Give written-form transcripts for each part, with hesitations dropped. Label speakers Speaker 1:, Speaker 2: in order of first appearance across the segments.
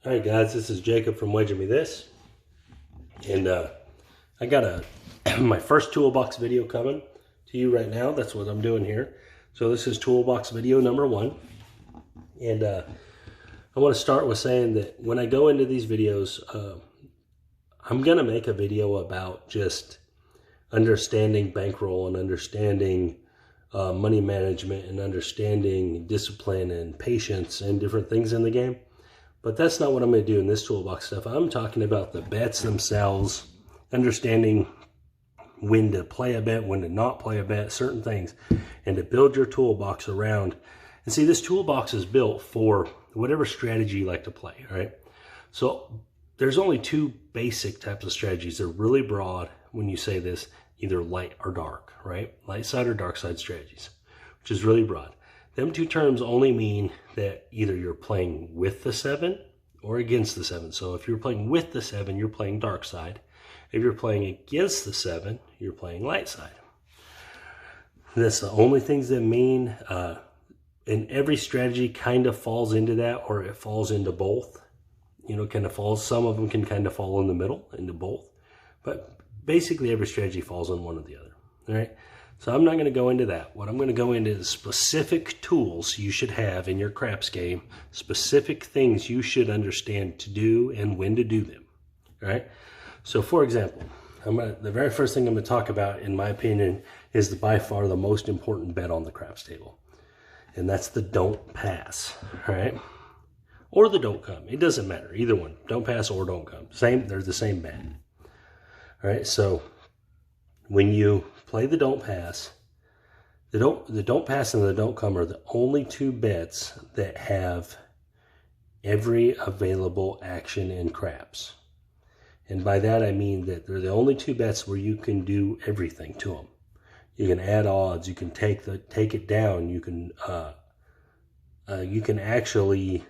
Speaker 1: All right, guys, this is Jacob from Wedging Me This, and I got my first toolbox video coming to you right now. That's what I'm doing here. So this is toolbox video number 1, and I want to start with saying that when I go into these videos, I'm gonna make a video about just understanding bankroll and understanding money management and understanding discipline and patience and different things in the game. But that's not what I'm going to do in this toolbox stuff. I'm talking about the bets themselves, understanding when to play a bet, when to not play a bet, certain things, and to build your toolbox around. And see, this toolbox is built for whatever strategy you like to play, right? So there's only 2 basic types of strategies. They're really broad when you say this, either light or dark, right? Light side or dark side strategies, which is really broad. Them 2 terms only mean that either you're playing with the 7 or against the 7. So if you're playing with the 7, you're playing dark side. If you're playing against the 7, you're playing light side. That's the only things that mean, and every strategy kind of falls into that, or it falls into both. You know, kind of falls, some of them can kind of fall in the middle, into both. But basically every strategy falls on one or the other, all right? So I'm not going to go into that. What I'm going to go into is specific tools you should have in your craps game, specific things you should understand to do and when to do them, all right? So for example, the very first thing I'm going to talk about, in my opinion, is by far the most important bet on the craps table. And that's the don't pass, all right? Or the don't come. It doesn't matter. Either one. Don't pass or don't come. They're the same bet. All right, so when you play the don't pass, the don't pass and the don't come are the only 2 bets that have every available action in craps. And by that I mean that they're the only 2 bets where you can do everything to them. You can add odds, you can take it down, you can actually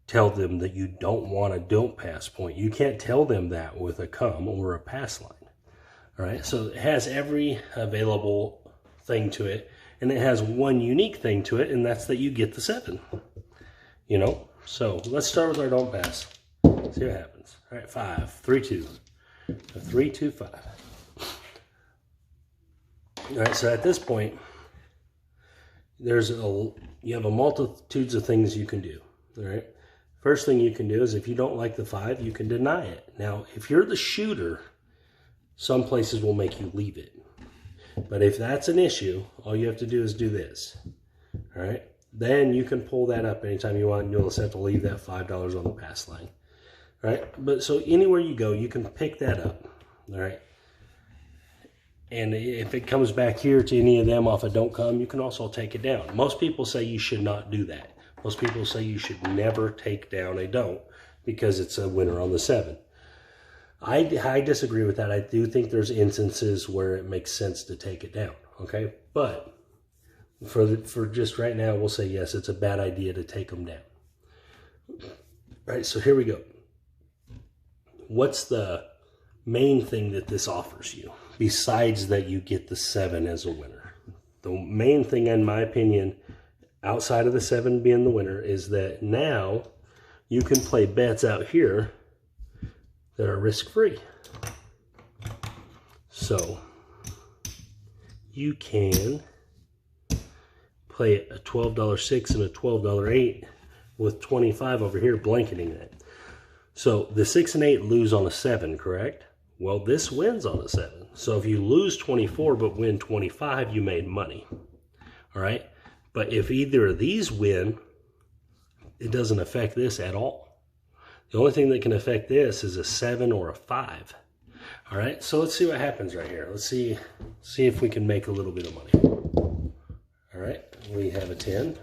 Speaker 1: tell them that you don't want a don't pass point. You can't tell them that with a come or a pass line. All right, so it has every available thing to it, and it has one unique thing to it, and that's that you get the 7. You know, so let's start with our don't pass. See what happens. All right, 5, 3, 2, 3, 2, 5. All right, so at this point, you have a multitudes of things you can do. All right. First thing you can do is, if you don't like the 5, you can deny it. Now, if you're the shooter, some places will make you leave it. But if that's an issue, all you have to do is do this. All right? Then you can pull that up anytime you want, and you'll just have to leave that $5 on the pass line. All right? But so anywhere you go, you can pick that up. All right? And if it comes back here to any of them off a don't come, you can also take it down. Most people say you should not do that. Most people say you should never take down a don't because it's a winner on the 7. I disagree with that. I do think there's instances where it makes sense to take it down, okay? But for just right now, we'll say yes, it's a bad idea to take them down. All right, so here we go. What's the main thing that this offers you besides that you get the 7 as a winner? The main thing, in my opinion, outside of the 7 being the winner, is that now you can play bets out here that are risk-free. So you can play a $12 6 and a $12 8 with 25 over here blanketing that. So the 6 and 8 lose on a 7, correct? Well, this wins on a 7. So if you lose 24 but win 25, you made money. All right? But if either of these win, it doesn't affect this at all. The only thing that can affect this is a 7 or a 5. All right, so let's see what happens right here. Let's see if we can make a little bit of money. All right, we have a 10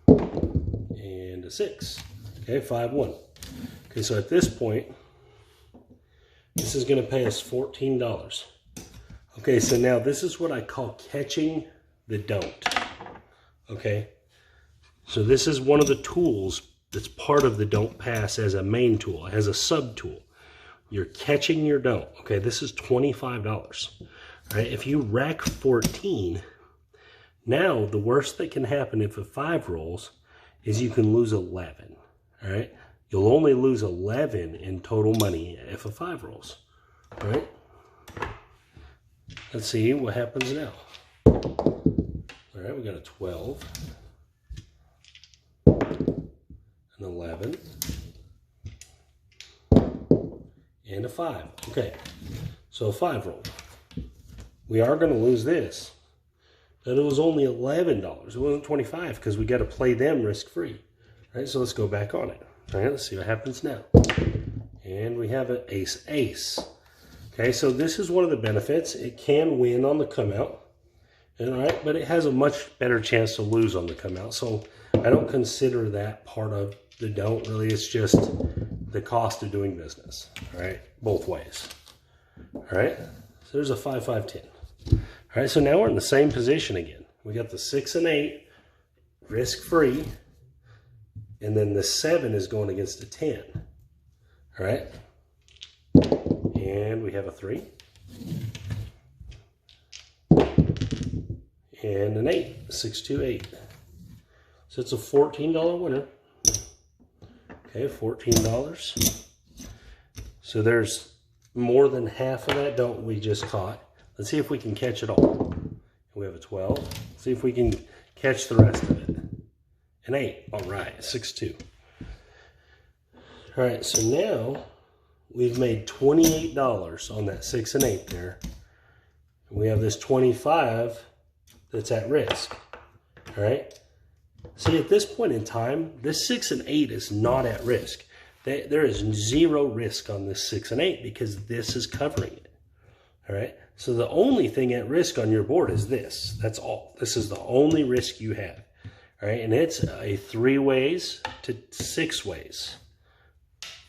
Speaker 1: and a 6. Okay, 5, 1. Okay, so at this point, this is going to pay us $14. Okay, so now this is what I call catching the don't. Okay, so this is one of the tools that's part of the don't pass as a main tool, as a sub tool. You're catching your don't. Okay, this is $25. All right, if you rack 14, now the worst that can happen if a 5 rolls is you can lose 11. All right. You'll only lose 11 in total money if a 5 rolls. All right. Let's see what happens now. All right, we got a 12, an 11, and a 5. Okay, so a 5 roll. We are going to lose this, but it was only $11. It wasn't 25 because we got to play them risk-free. All right, so let's go back on it. All right, let's see what happens now. And we have an ace. Okay, so this is one of the benefits. It can win on the come out, all right, but it has a much better chance to lose on the come out. So I don't consider that part of the don't really. It's just the cost of doing business, all right, both ways. All right, so there's a 5, 5, 10. All right, so now we're in the same position again. We got the 6 and 8, risk-free, and then the 7 is going against the 10. All right, and we have a 3 and an 8, 6, 2, 8. So it's a $14 winner. Okay, $14. So there's more than half of that don't we just caught. Let's see if we can catch it all. We have a 12. Let's see if we can catch the rest of it. An 8. All right, 6, 2. All right, so now we've made $28 on that 6 and 8 there. We have this 25 that's at risk. All right. See, at this point in time, this 6 and 8 is not at risk. There is 0 risk on this 6 and 8 because this is covering it. All right. So the only thing at risk on your board is this. That's all. This is the only risk you have. All right. And it's a 3 ways to 6 ways.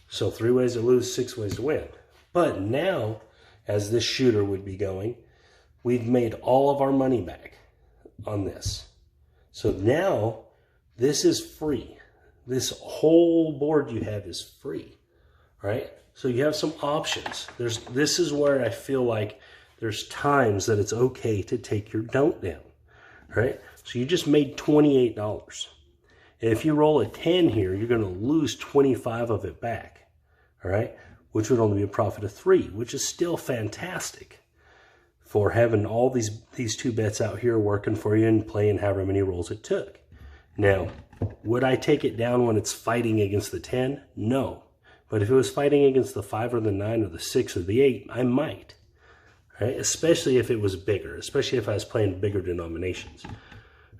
Speaker 1: So 3 ways to lose, 6 ways to win. But now, as this shooter would be going, we've made all of our money back on this. So now this is free. This whole board you have is free, right? So you have some options. This is where I feel like there's times that it's okay to take your don't down, right? So you just made $28. And if you roll a 10 here, you're going to lose 25 of it back, all right? Which would only be a profit of 3, which is still fantastic for having all these 2 bets out here working for you and playing however many rolls it took. Now, would I take it down when it's fighting against the 10? No. But if it was fighting against the 5 or the 9 or the 6 or the 8, I might. Right? Especially if it was bigger, especially if I was playing bigger denominations.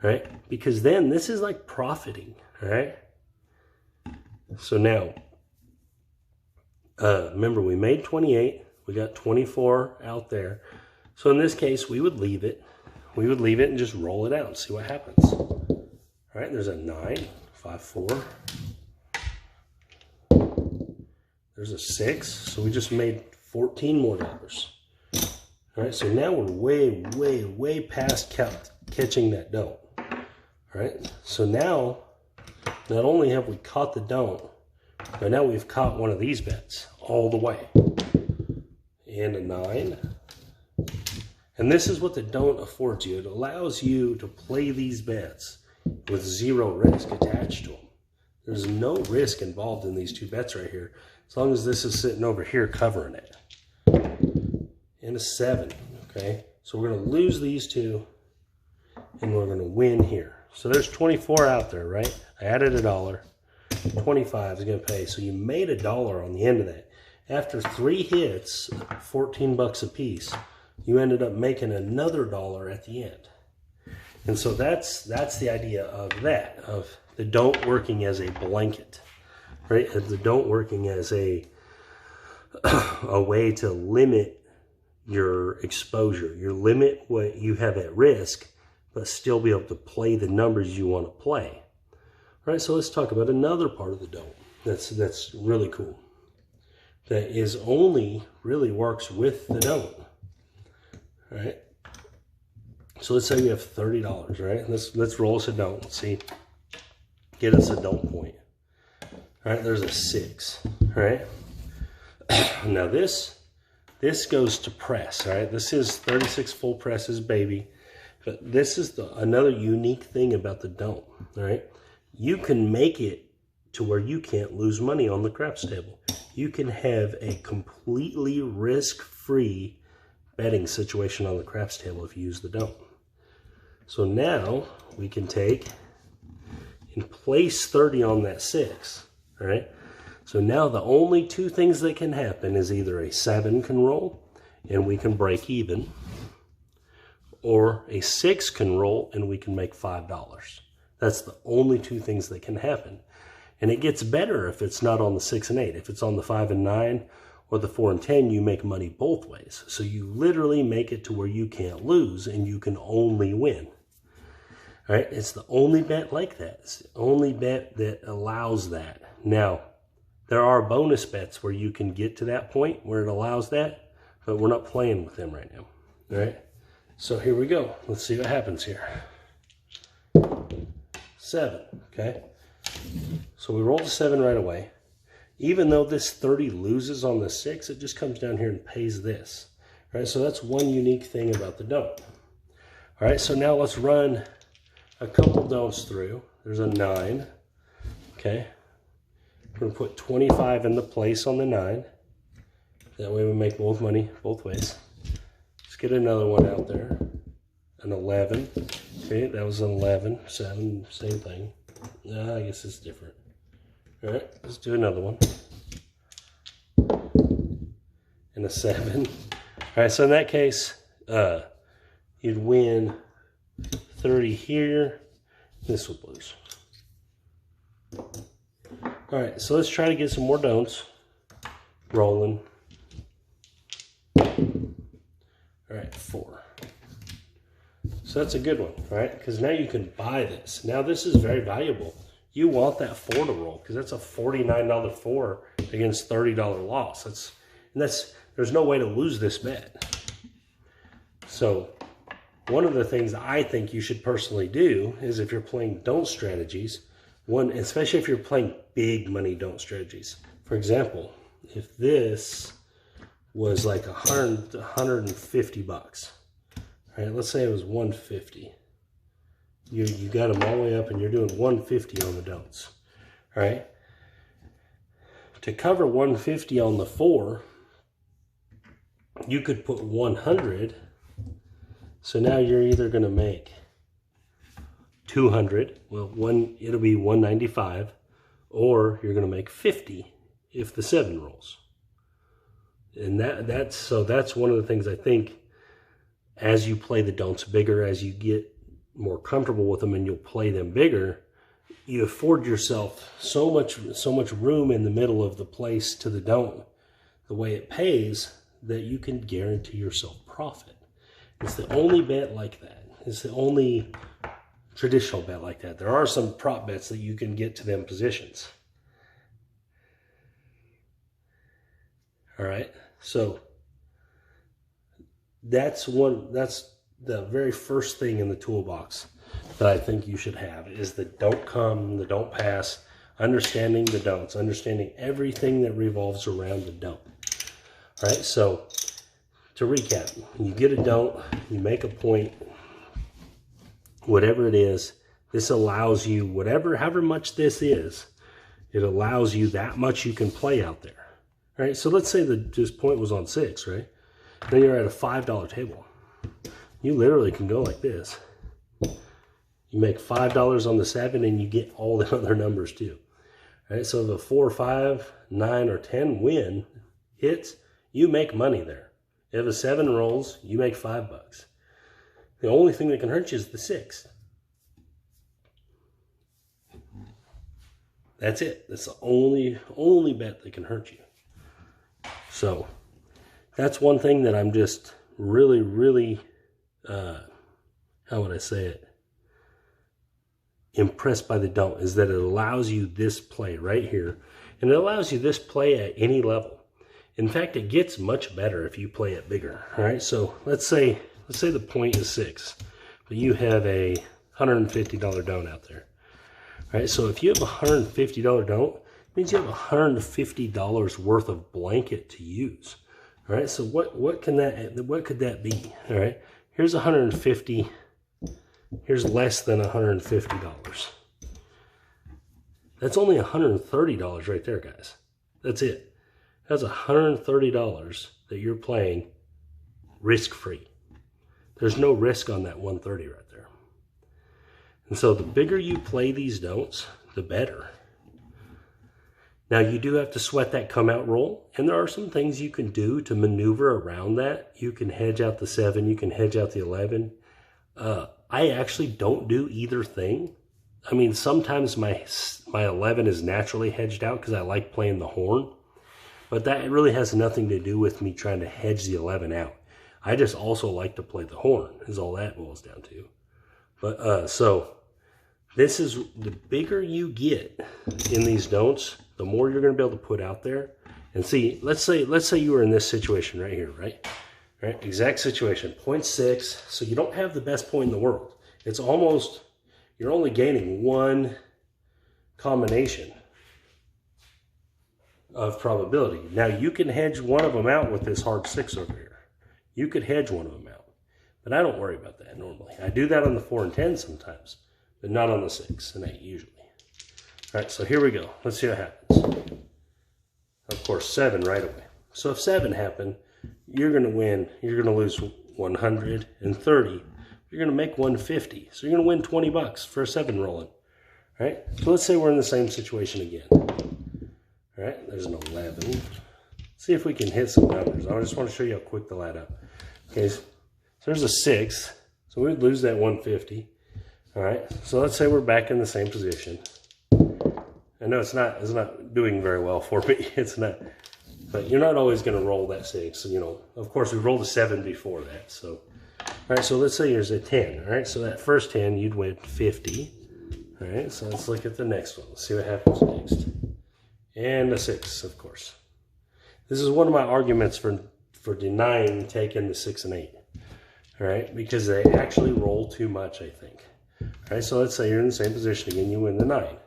Speaker 1: Right? Because then this is like profiting. Right? So now, remember we made 28. We got 24 out there. So in this case, we would leave it. We would leave it and just roll it out and see what happens. All right, there's a 9, 5, 4. There's a 6. So we just made $14 more. All right, so now we're way past catching that don't. All right, so now not only have we caught the don't, but now we've caught one of these bets all the way. And a 9. And this is what the don't affords you. It allows you to play these bets with 0 risk attached to them. There's no risk involved in these 2 bets right here, as long as this is sitting over here covering it. And a 7, okay? So we're going to lose these 2, and we're going to win here. So there's 24 out there, right? I added $1. 25 is going to pay. So you made $1 on the end of that. After 3 hits, 14 bucks a piece, you ended up making another $1 at the end. And so that's the idea of that, of the don't working as a blanket, right? The don't working as a way to limit your exposure. You limit what you have at risk, but still be able to play the numbers you want to play. All right, so let's talk about another part of the don't that's really cool. That is only really works with the don't. All right. So let's say we have $30, right? Let's roll us a don't. Let's see. Get us a don't point. All right, there's a 6. All right. Now this goes to press, all right? This is 36 full presses, baby. But this is another unique thing about the don't, all right? you can make it to where you can't lose money on the craps table. You can have a completely risk-free betting situation on the craps table if you use the don't. So now we can take and place 30 on that 6, all right? So now the only two things that can happen is either a 7 can roll and we can break even, or a 6 can roll and we can make $5. That's the only two things that can happen. And it gets better if it's not on the 6 and 8. If it's on the 5 and 9 or the 4 and 10, you make money both ways. So you literally make it to where you can't lose and you can only win. All right, it's the only bet like that. It's the only bet that allows that. Now, there are bonus bets where you can get to that point where it allows that, but we're not playing with them right now. All right, so here we go. Let's see what happens here. 7, okay? So we roll the 7 right away. Even though this 30 loses on the 6, it just comes down here and pays this. All right, so that's one unique thing about the don't. All right, so now let's run a couple don'ts through. There's a 9, okay? We're gonna put 25 in the place on the 9. That way we make both money both ways. Let's get another one out there. An 11, okay, that was an 11, 7, same thing. I guess it's different. All right, let's do another one. And a 7. All right, so in that case, you'd win 30 here. This will lose. All right, so let's try to get some more don'ts. Rolling. All right, 4. So that's a good one, right? Because now you can buy this. Now this is very valuable. You want that 4 to roll because that's a $49 4 against $30 loss. There's no way to lose this bet. So one of the things I think you should personally do is if you're playing don't strategies, especially if you're playing big money don't strategies. For example, if this was like 150 bucks. All right, let's say it was 150. You got them all the way up and you're doing 150 on the don'ts. All right. To cover 150 on the 4, you could put 100. So now you're either going to make 200. Well, it'll be 195, or you're going to make 50 if the 7 rolls. And that's one of the things I think. As you play the don'ts bigger, as you get more comfortable with them and you'll play them bigger, you afford yourself so much room in the middle of the place to the don't, the way it pays, that you can guarantee yourself profit. It's the only bet like that. It's the only traditional bet like that. There are some prop bets that you can get to them positions. All right, so that's the very first thing in the toolbox that I think you should have is the don't come, the don't pass, understanding the don'ts, understanding everything that revolves around the don't. All right, so to recap, you get a don't, you make a point, whatever it is, this allows you, however much this is, it allows you that much you can play out there. All right, so let's say this point was on 6, right? Then you're at a $5 table. You literally can go like this. You make $5 on the 7 and you get all the other numbers too. All right, so if a 4, 5, 9, or 10 win hits, you make money there. If a 7 rolls, you make $5. The only thing that can hurt you is the 6. That's it. That's the only bet that can hurt you. So that's one thing that I'm just really, how would I say it? Impressed by the don't, is that it allows you this play right here. And it allows you this play at any level. In fact, it gets much better if you play it bigger. All right, so let's say the point is 6, but you have a $150 don't out there. All right, so if you have a $150 don't, it means you have $150 worth of blanket to use. All right, so what could that be? All right, here's 150. Here's less than $150. That's only $130 right there, guys. That's it. That's $130 that you're playing risk-free. There's no risk on that 130 right there. And so the bigger you play these don'ts, the better. Now you do have to sweat that come out roll, and there are some things you can do to maneuver around that. You can hedge out the 7, you can hedge out the 11. I actually don't do either thing. I mean, sometimes my 11 is naturally hedged out because I like playing the horn, but that really has nothing to do with me trying to hedge the 11 out. I just also like to play the horn, is all that boils down to. But so this is, the bigger you get in these don'ts, the more you're going to be able to put out there. And see, let's say you were in this situation right here, right? Right, exact situation, 0.6. So you don't have the best point in the world. It's almost, you're only gaining one combination of probability. Now you can hedge one of them out with this hard 6 over here. You could hedge one of them out, but I don't worry about that normally. I do that on the 4 and 10 sometimes, but not on the 6 and 8 usually. All right, so here we go. Let's see what happens. Of course, 7 right away. So if 7 happened, you're going to win. You're going to lose 130. You're going to make 150. So you're going to win 20 bucks for a 7 rolling. All right, so let's say we're in the same situation again. All right, there's an 11. See if we can hit some numbers. I just want to show you how quick they'll add up. Okay, so there's a 6. So we'd lose that 150. All right, so let's say we're back in the same position. I know it's not doing very well for me. It's not, but you're not always going to roll that 6. You know, of course, we rolled a 7 before that. So, all right, so let's say here's a 10. All right, so that first 10, you'd win 50. All right, so let's look at the next one. Let's see what happens next. And a 6, of course. This is one of my arguments for denying taking the 6 and 8. All right, because they actually roll too much, I think. All right, so let's say you're in the same position again, you win the 9.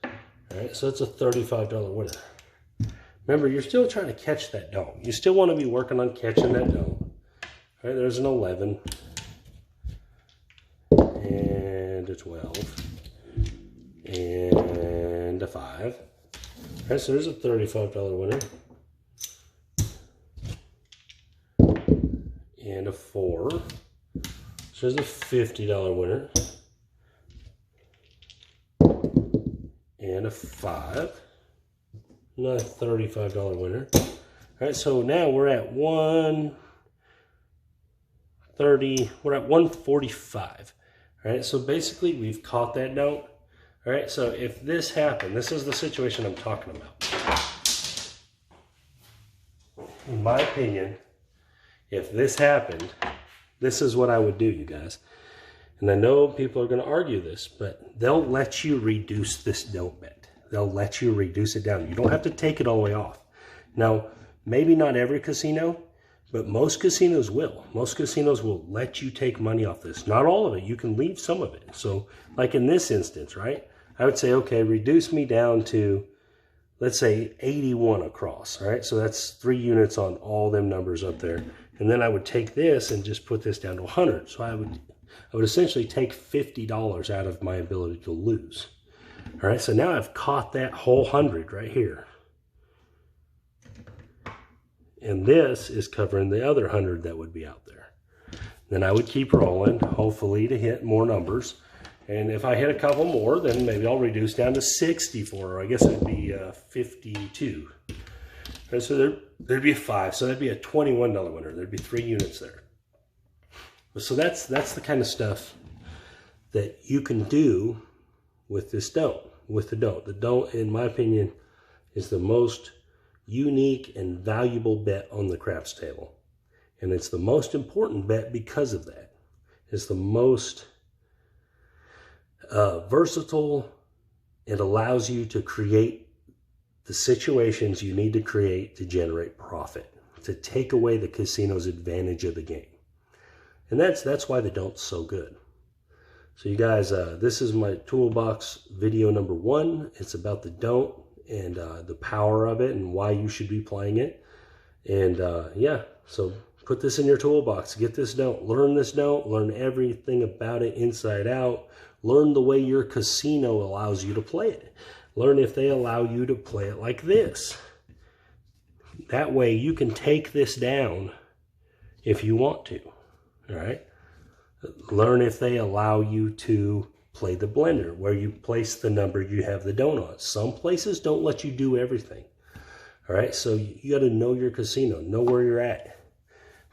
Speaker 1: All right, so it's a $35 winner. Remember, you're still trying to catch that don't. You still want to be working on catching that don't. All right, there's an 11 and a 12 and a 5. All right, so there's a $35 winner. And a 4. So there's a $50 winner. And a 5. Another $35 winner. All right, so now we're at 130. We're at 145. All right, so basically we've caught that note. All right, so if this happened, this is the situation I'm talking about. In my opinion, if this happened, this is what I would do, you guys. And I know people are going to argue this, but they'll let you reduce this don't bet. They'll let you reduce it down. You don't have to take it all the way off. Now, maybe not every casino, but most casinos will. Most casinos will let you take money off this. Not all of it. You can leave some of it. So, like in this instance, right? I would say, okay, reduce me down to, let's say, 81 across. All right, so that's 3 units on all them numbers up there. And then I would take this and just put this down to 100. So I would essentially take $50 out of my ability to lose. All right, so now I've caught that whole 100 right here. And this is covering the other 100 that would be out there. Then I would keep rolling, hopefully to hit more numbers. And if I hit a couple more, then maybe I'll reduce down to 64, or I guess it'd be 52. Right, so there'd be a 5, so that'd be a $21 winner. There'd be 3 units there. So that's the kind of stuff that you can do with this don't, with the don't. The don't, in my opinion, is the most unique and valuable bet on the craps table. And it's the most important bet because of that. It's the most versatile. It allows you to create the situations you need to create to generate profit, to take away the casino's advantage of the game. And that's why the don't's so good. So you guys, this is my toolbox video number 1. It's about the don't and the power of it and why you should be playing it. And yeah, so put this in your toolbox. Get this don't. Learn this don't. Learn everything about it inside out. Learn the way your casino allows you to play it. Learn if they allow you to play it like this. That way you can take this down if you want to, all right? Learn if they allow you to play the blender, where you place the number you have the donut. Some places don't let you do everything, all right? So you got to know your casino, know where you're at.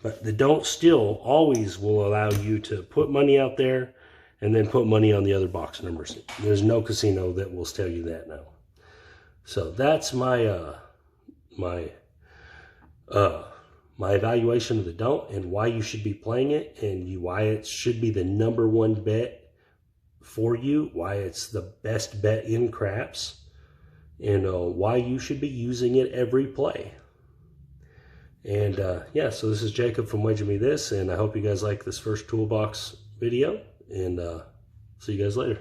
Speaker 1: But the don't still always will allow you to put money out there and then put money on the other box numbers. There's no casino that will tell you that now. So that's my my evaluation of the don't and why you should be playing it, and why it should be the #1 bet for you, why it's the best bet in craps, and why you should be using it every play. And yeah, so this is Jacob from Wager Me This, and I hope you guys like this first toolbox video, and see you guys later.